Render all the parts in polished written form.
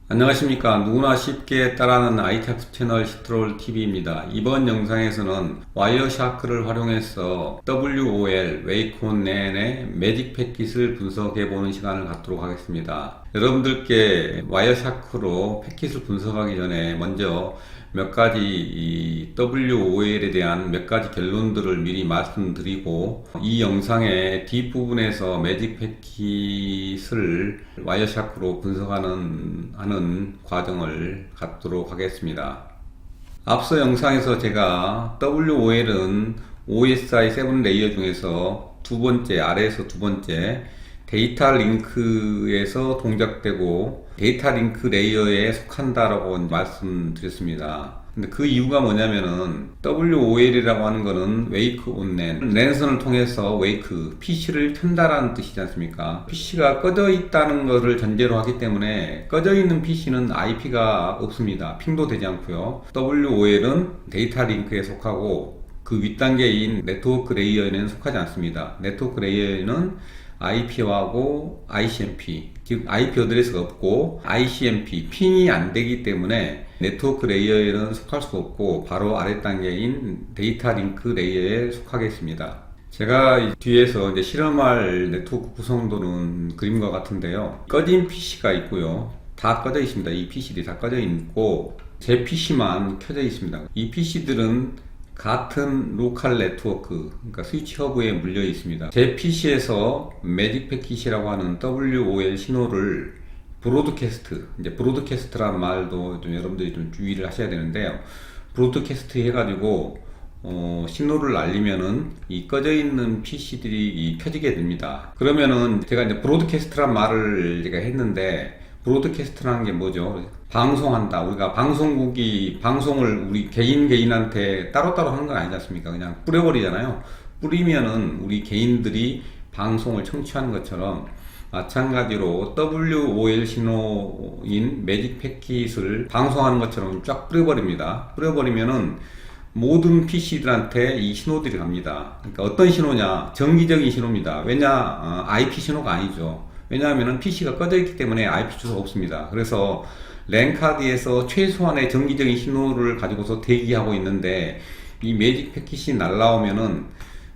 안녕하십니까. 누구나 쉽게 따라하는 IT 학습 채널 시트롤TV입니다. 이번 영상에서는 와이어샤크를 활용해서 WOL, 웨이콘넨의 매직 패킷을 분석해보는 시간을 갖도록 하겠습니다. 여러분들께 와이어샤크로 패킷을 분석하기 전에 먼저 몇 가지 이 WOL에 대한 몇 가지 결론들을 미리 말씀드리고, 이 영상의 뒷부분에서 매직 패킷을 와이어샤크로 하는 과정을 갖도록 하겠습니다. 앞서 영상에서 제가 WOL은 OSI 7 레이어 중에서 두 번째, 아래에서 두 번째 데이터 링크에서 동작되고 데이터 링크 레이어에 속한다라고 말씀드렸습니다. 근데 그 이유가 뭐냐면은 WOL이라고 하는 거는 Wake on LAN, 랜선을 통해서 Wake, PC를 켠다라는 뜻이지 않습니까? PC가 꺼져 있다는 것을 전제로 하기 때문에 꺼져 있는 PC는 IP가 없습니다. 핑도 되지 않고요. WOL은 데이터 링크에 속하고 그 윗단계인 네트워크 레이어에는 속하지 않습니다. 네트워크 레이어에는 IP하고 ICMP, 즉 IP 어드레스가 없고 ICMP, 핑이 안 되기 때문에 네트워크 레이어에는 속할 수 없고 바로 아래 단계인 데이터 링크 레이어에 속하겠습니다. 제가 뒤에서 이제 실험할 네트워크 구성도는 그림과 같은데요. 꺼진 PC가 있고요. 다 꺼져 있습니다. 이 PC들이 다 꺼져 있고 제 PC만 켜져 있습니다. 이 PC들은 같은 로컬 네트워크, 그러니까 스위치 허브에 물려 있습니다. 제 PC에서 매직 패킷이라고 하는 WOL 신호를 이제 브로드캐스트라는 말도 좀 여러분들이 좀 주의를 하셔야 되는데요. 브로드캐스트 해가지고 신호를 날리면은 이 꺼져 있는 PC들이 켜지게 됩니다. 그러면은 제가 이제 브로드캐스트란 말을 제가 했는데, 브로드캐스트라는 게 뭐죠? 방송한다. 우리가 방송국이 방송을 우리 개인한테 따로따로 하는 건 아니지 않습니까? 그냥 뿌려버리잖아요. 뿌리면은 우리 개인들이 방송을 청취하는 것처럼 마찬가지로 WOL 신호인 매직 패킷을 방송하는 것처럼 쫙 뿌려버립니다. 뿌려버리면은 모든 PC들한테 이 신호들이 갑니다. 그러니까 어떤 신호냐? 정기적인 신호입니다. IP 신호가 아니죠. 왜냐하면 PC가 꺼져 있기 때문에 IP 주소가 없습니다. 그래서 랜카드에서 최소한의 정기적인 신호를 가지고서 대기하고 있는데, 이 매직 패킷이 날라오면은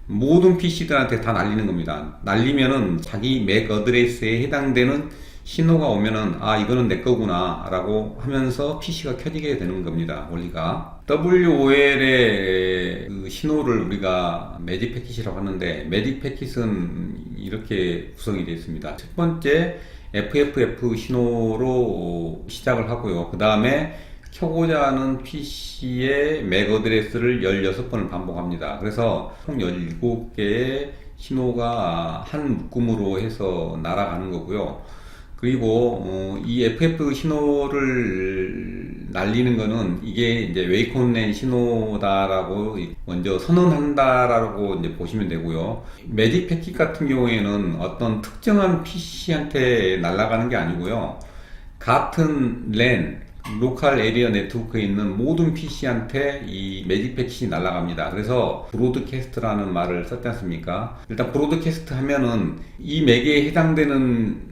모든 PC들한테 다 날리는 겁니다. 날리면은 자기 맥 어드레스에 해당되는 신호가 오면은 이거는 내 거구나 라고 하면서 PC가 켜지게 되는 겁니다. 원리가 WOL의 그 신호를 우리가 매직 패킷이라고 하는데, 매직 패킷은 이렇게 구성이 되어 있습니다. 첫 번째 FFF 신호로 시작을 하고요. 그 다음에 켜고자 하는 PC의 맥 어드레스를 16번을 반복합니다. 그래서 총 17개의 신호가 한 묶음으로 해서 날아가는 거고요. 그리고 이 FF 신호를 날리는 거는 이게 이제 웨이콘넨 신호다라고 먼저 선언한다라고 이제 보시면 되고요. 매직 패킷 같은 경우에는 어떤 특정한 PC한테 날아가는 게 아니고요. 같은 LAN, 로컬 에리어 네트워크에 있는 모든 PC한테 이 매직 패킷이 날아갑니다. 그래서 브로드캐스트라는 말을 썼지 않습니까? 일단 브로드캐스트 하면은 이 맥에 해당되는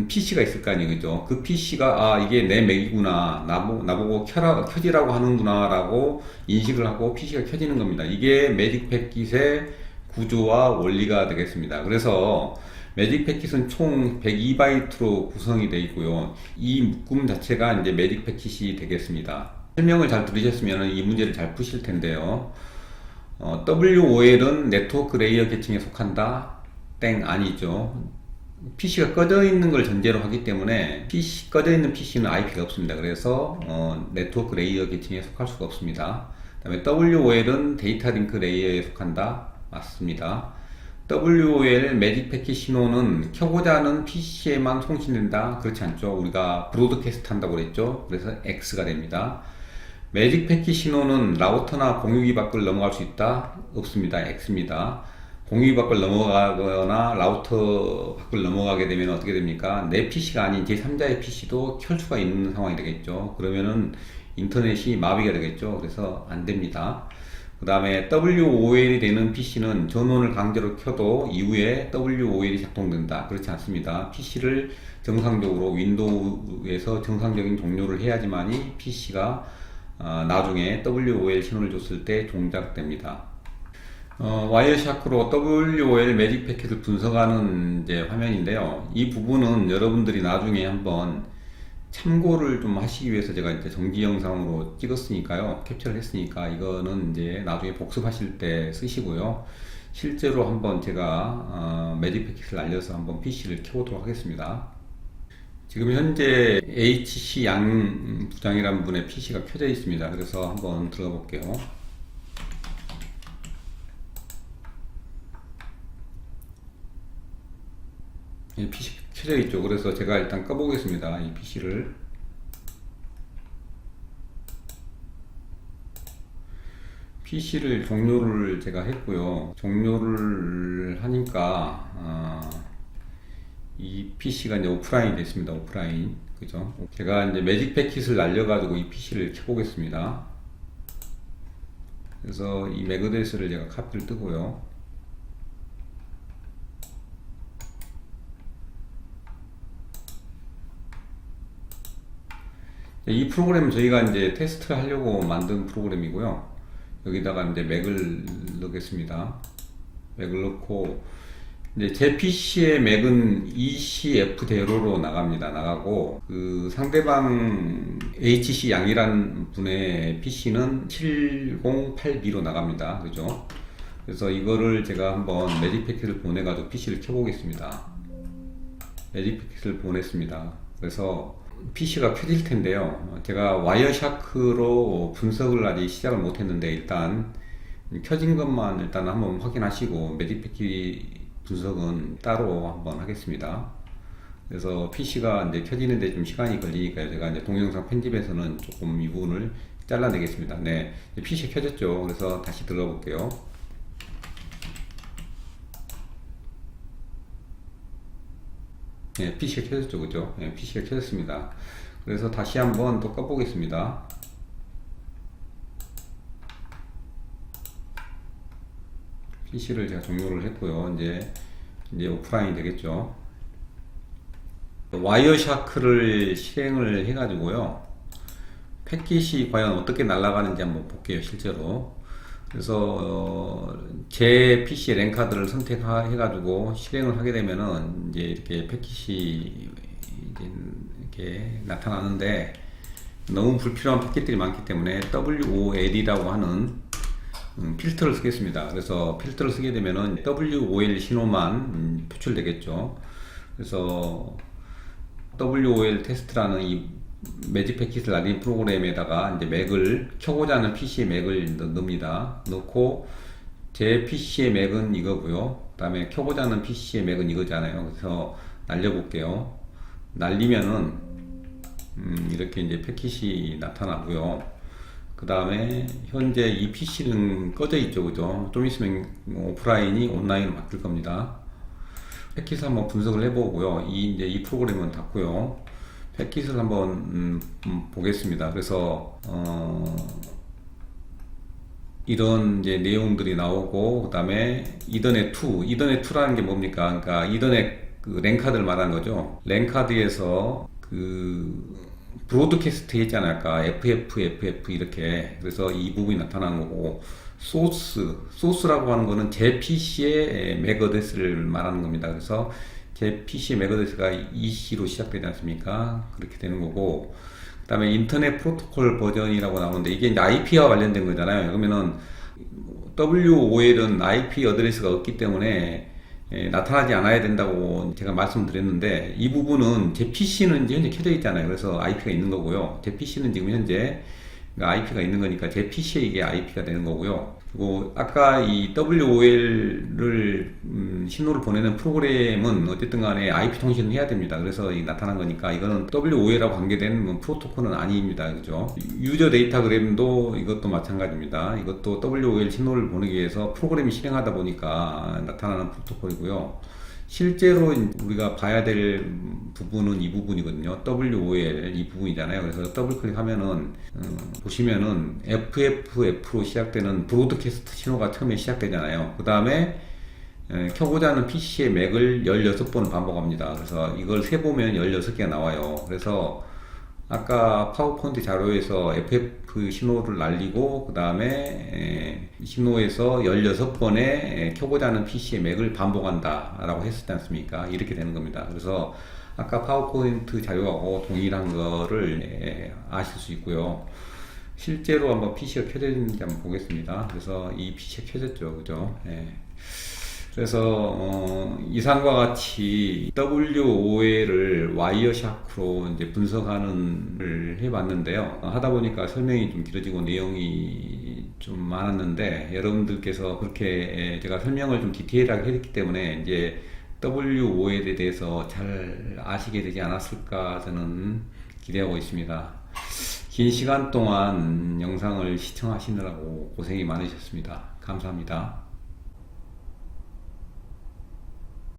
PC가 있을 거 아니에요, 그죠? 그 PC가 이게 내 맥이구나, 나보고 켜지라고 하는구나 라고 인식을 하고 PC가 켜지는 겁니다. 이게 매직 패킷의 구조와 원리가 되겠습니다. 그래서 매직 패킷은 총 102바이트로 구성이 되어 있고요. 이 묶음 자체가 이제 매직 패킷이 되겠습니다. 설명을 잘 들으셨으면 이 문제를 잘 푸실 텐데요. WOL은 네트워크 레이어 계층에 속한다? 땡, 아니죠. PC가 꺼져 있는 걸 전제로 하기 때문에 꺼져 있는 PC는 IP가 없습니다. 그래서 네트워크 레이어 계층에 속할 수가 없습니다. 그 다음에 WOL은 데이터 링크 레이어에 속한다? 맞습니다. WOL 매직 패킷 신호는 켜고자 하는 PC에만 송신된다? 그렇지 않죠. 우리가 브로드캐스트 한다고 그랬죠. 그래서 X가 됩니다. 매직 패킷 신호는 라우터나 공유기 밖을 넘어갈 수 있다? 없습니다. X입니다. 공유기 밖을 넘어가거나 라우터 밖을 넘어가게 되면 어떻게 됩니까? 내 PC가 아닌 제3자의 PC도 켤 수가 있는 상황이 되겠죠. 그러면은 인터넷이 마비가 되겠죠. 그래서 안 됩니다. 그 다음에 WOL이 되는 PC는 전원을 강제로 켜도 이후에 WOL이 작동된다. 그렇지 않습니다. PC를 정상적으로 윈도우에서 정상적인 종료를 해야지만이 PC가 나중에 WOL 신호를 줬을 때 종작됩니다. 와이어샤크로 WOL 매직 패킷을 분석하는 이제 화면인데요. 이 부분은 여러분들이 나중에 한번 참고를 좀 하시기 위해서 제가 이제 정지 영상으로 찍었으니까요. 캡처를 했으니까 이거는 이제 나중에 복습하실 때 쓰시고요. 실제로 한번 제가 매직 패킷을 알려서 한번 PC를 켜보도록 하겠습니다. 지금 현재 HC 양 부장이라는 분의 PC가 켜져 있습니다. 그래서 한번 들어가 볼게요. 이 PC 켜져 있죠. 그래서 제가 일단 꺼보겠습니다. 이 PC를. PC를 종료를 제가 했고요. 종료를 하니까 이 PC가 이제 오프라인이 됐습니다. 오프라인. 그죠? 제가 이제 매직 패킷을 날려가지고 이 PC를 켜보겠습니다. 그래서 이 맥 어드레스를 제가 카피를 뜨고요. 이 프로그램은 저희가 이제 테스트를 하려고 만든 프로그램이고요. 여기다가 이제 맥을 넣겠습니다. 맥을 넣고, 이제 제 PC의 맥은 ECF대로로 나가고, 그 상대방 HC 양이라는 분의 PC는 708B로 나갑니다. 그죠? 그래서 이거를 제가 한번 매직 패킷을 보내가지고 PC를 켜보겠습니다. 매직 패킷을 보냈습니다. 그래서 PC가 켜질 텐데요. 제가 와이어샤크로 분석을 아직 시작을 못 했는데 일단 켜진 것만 일단 한번 확인하시고 매직 패킷 분석은 따로 한번 하겠습니다. 그래서 PC가 이제 켜지는데 좀 시간이 걸리니까요. 제가 이제 동영상 편집에서는 조금 이 부분을 잘라내겠습니다. 네, PC 켜졌죠. 그래서 다시 들어가 볼게요. 네, PC가 켜졌죠, 그죠? 네, PC가 켜졌습니다. 그래서 다시 한번 또 꺼보겠습니다. PC를 제가 종료를 했고요. 이제 오프라인이 되겠죠. 와이어샤크를 실행을 해가지고요. 패킷이 과연 어떻게 날아가는지 한번 볼게요, 실제로. 그래서 제 PC의 랜카드를 선택해가지고 실행을 하게 되면은 이제 이렇게 패킷이 이렇게 나타나는데 너무 불필요한 패킷들이 많기 때문에 WOL이라고 하는 필터를 쓰겠습니다. 그래서 필터를 쓰게 되면은 WOL 신호만 표출되겠죠. 그래서 WOL 테스트라는 이 매직 패킷을 날린 프로그램에다가 이제 맥을 켜고자 하는 PC의 맥을 넣습니다. 넣고 제 PC의 맥은 이거고요. 그 다음에 켜고자 하는 PC의 맥은 이거잖아요. 그래서 날려볼게요. 날리면은 이렇게 이제 패킷이 나타나고요. 그 다음에 현재 이 PC는 꺼져 있죠, 그죠? 좀 있으면 오프라인이 온라인으로 바뀔 겁니다. 패킷을 한번 분석을 해보고요. 이제 이 프로그램은 닫고요. 패킷을 한번 보겠습니다. 그래서 이런 이제 내용들이 나오고, 그 다음에 이더넷2라는 게 뭡니까? 그러니까 이더넷 그 랜카드를 말하는 거죠. 랜카드에서 그 브로드캐스트 했잖아요. 아까 FF 이렇게. 그래서 이 부분이 나타나는 거고, 소스라고 하는 거는 제 PC의 맥 어드레스를 말하는 겁니다. 그래서 제 PC 맥 어드레스가 EC로 시작되지 않습니까? 그렇게 되는 거고, 그 다음에 인터넷 프로토콜 버전이라고 나오는데 이게 이제 IP와 관련된 거잖아요. 그러면은 WOL은 IP 어드레스가 없기 때문에 나타나지 않아야 된다고 제가 말씀드렸는데, 이 부분은 제 PC는 이제 현재 켜져 있잖아요. 그래서 IP가 있는 거고요. 제 PC는 지금 현재 IP가 있는 거니까 제 PC에 이게 IP가 되는 거고요. 그리고 아까 이 WOL을 신호를 보내는 프로그램은 어쨌든 간에 IP 통신을 해야 됩니다. 그래서 이 나타난 거니까 이거는 WOL하고 관계된 프로토콜은 아닙니다. 그죠? 유저 데이터그램도 이것도 마찬가지입니다. 이것도 WOL 신호를 보내기 위해서 프로그램이 실행하다 보니까 나타나는 프로토콜이고요. 실제로 우리가 봐야 될 부분은 이 부분이거든요. WOL 이 부분이잖아요. 그래서 더블 클릭하면은 보시면은 FFF로 시작되는 브로드캐스트 신호가 처음에 시작되잖아요. 그 다음에 켜고자 하는 PC의 맥을 16번 반복합니다. 그래서 이걸 세보면 16개가 나와요. 그래서 아까 파워포인트 자료에서 FF 신호를 날리고 그 다음에 신호에서 16번의 켜고자 하는 PC의 맥을 반복한다 라고 했었지 않습니까? 이렇게 되는 겁니다. 그래서 아까 파워포인트 자료하고 동일한 거를 아실 수 있고요. 실제로 한번 PC가 켜져 있는지 한번 보겠습니다. 그래서 이 PC가 켜졌죠. 그죠? 그래서 이상과 같이 WOL을 와이어샤크로 이제 분석하는 걸 해봤는데요. 하다 보니까 설명이 좀 길어지고 내용이 좀 많았는데 여러분들께서 그렇게 제가 설명을 좀 디테일하게 했기 때문에 이제 WOL에 대해서 잘 아시게 되지 않았을까 저는 기대하고 있습니다. 긴 시간 동안 영상을 시청하시느라고 고생이 많으셨습니다. 감사합니다.